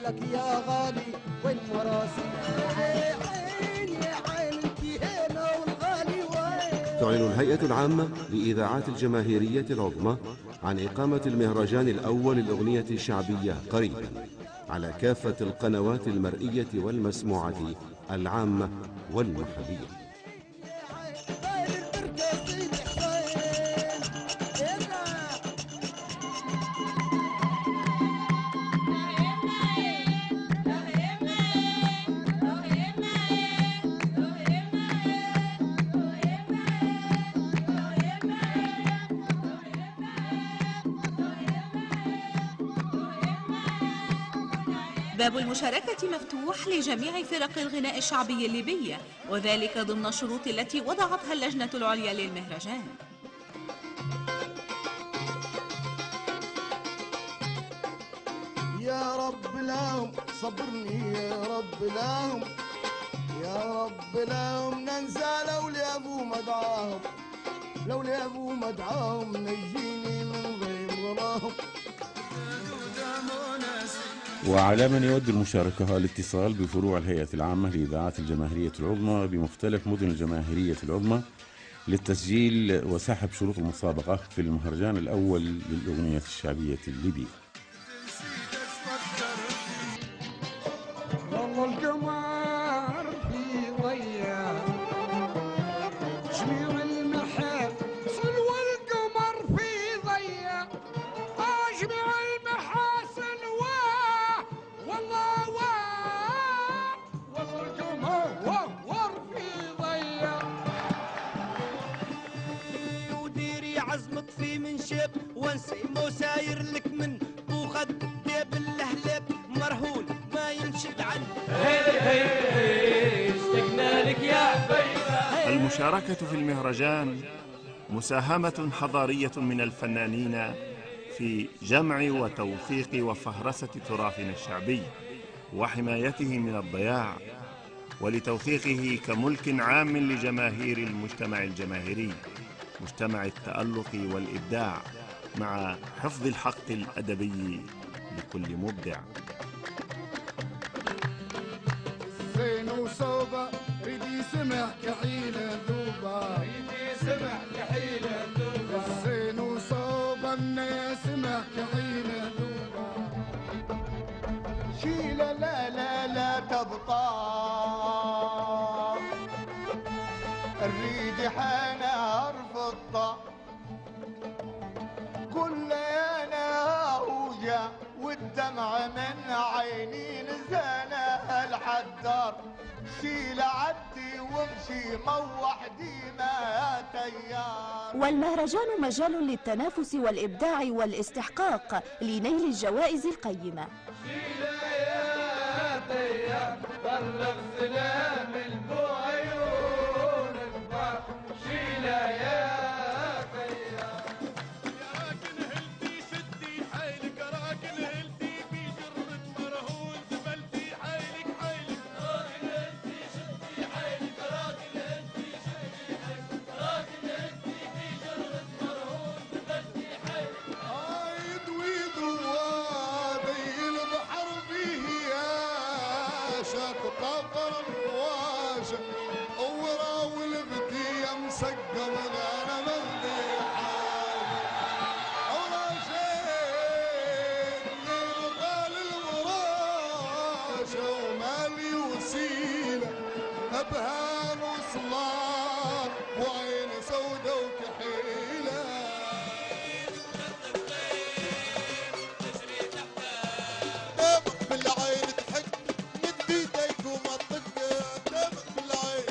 لك يا غالي وين مراسي عين يا عين انتي هنا والغالي وين. تعلن الهيئة العامة للإذاعات الجماهيرية العظمى عن إقامة المهرجان الأول للأغنية الشعبية قريبا على كافة القنوات المرئية والمسموعة العامة والمحلية. باب المشاركة مفتوح لجميع فرق الغناء الشعبي الليبي، وذلك ضمن الشروط التي وضعتها اللجنة العليا للمهرجان. يا رب لهم صبرني يا رب لهم يا رب لهم ننسى لولا ابو مدعاهم لولا ابو مدعاهم نجيني من غير غلاهم. وعلى من يود المشاركة الاتصال بفروع الهيئة العامة للإذاعات الجماهيرية العظمى بمختلف مدن الجماهيرية العظمى للتسجيل وسحب شروط المسابقة في المهرجان الأول للأغنية الشعبية الليبية. والله القمر في ضيا جميع المحاسن والقمر في ضيا جميع المحاسن والله القمر في ضيا وديري عزمك في منشب وانسي مساير لك من وخد ديب اللهلب مرهون ما ينشد عنه. اشتقنا لك يا حبيبه. المشاركة في المهرجان مساهمة حضارية من الفنانين في جمع وتوثيق وفهرسة تراثنا الشعبي وحمايته من الضياع ولتوثيقه كملك عام لجماهير المجتمع الجماهيري، مجتمع التألق والإبداع مع حفظ الحق الأدبي لكل مبدع. زين وصوبة ريدي سمح كحيلة ذوبة ريدي سمح كحيلة ذوبة زين وصوبة الناس سمح كحيلة ذوبة شيلة لا تبطال الريد حنا ارفضها كل انا وجا والدمع من عيني نزانا الحدار شيل عدي وامشي موحدي ما تيار. والمهرجان مجال للتنافس والإبداع والاستحقاق لنيل الجوائز القيمة. شيل يا تيار بلغ سلام البعيون الكبار شيل يا أبهان وصلات وعين سودة وكحيلة دمك بالعين تحك مد ايديك وما تطق دمك بالعين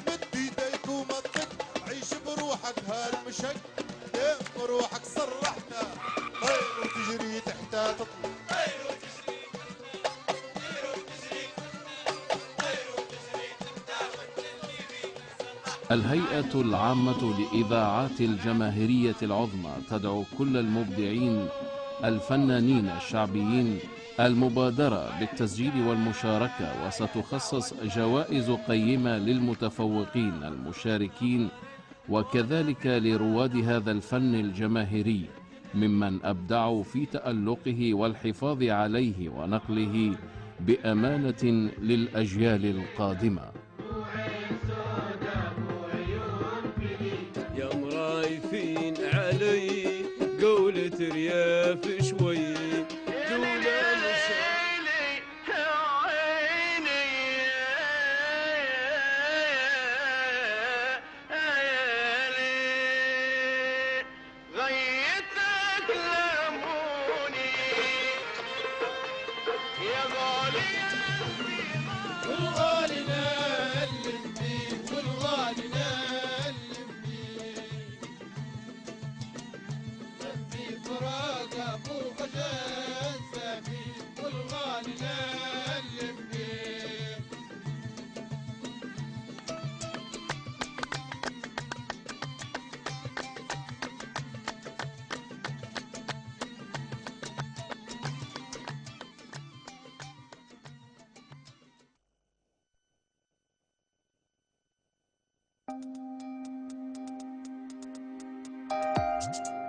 مد ايديك وما تطق عيش بروحك هالمشك دم بروحك صرحنا طير وتجري تحتها تطلع الهيئة العامة للإذاعات الجماهيرية العظمى تدعو كل المبدعين الفنانين الشعبيين المبادرة بالتسجيل والمشاركة، وستخصص جوائز قيمة للمتفوقين المشاركين وكذلك لرواد هذا الفن الجماهيري ممن أبدعوا في تألقه والحفاظ عليه ونقله بأمانة للأجيال القادمة. يا مرايفين علي قولة رياف شوي Thank you.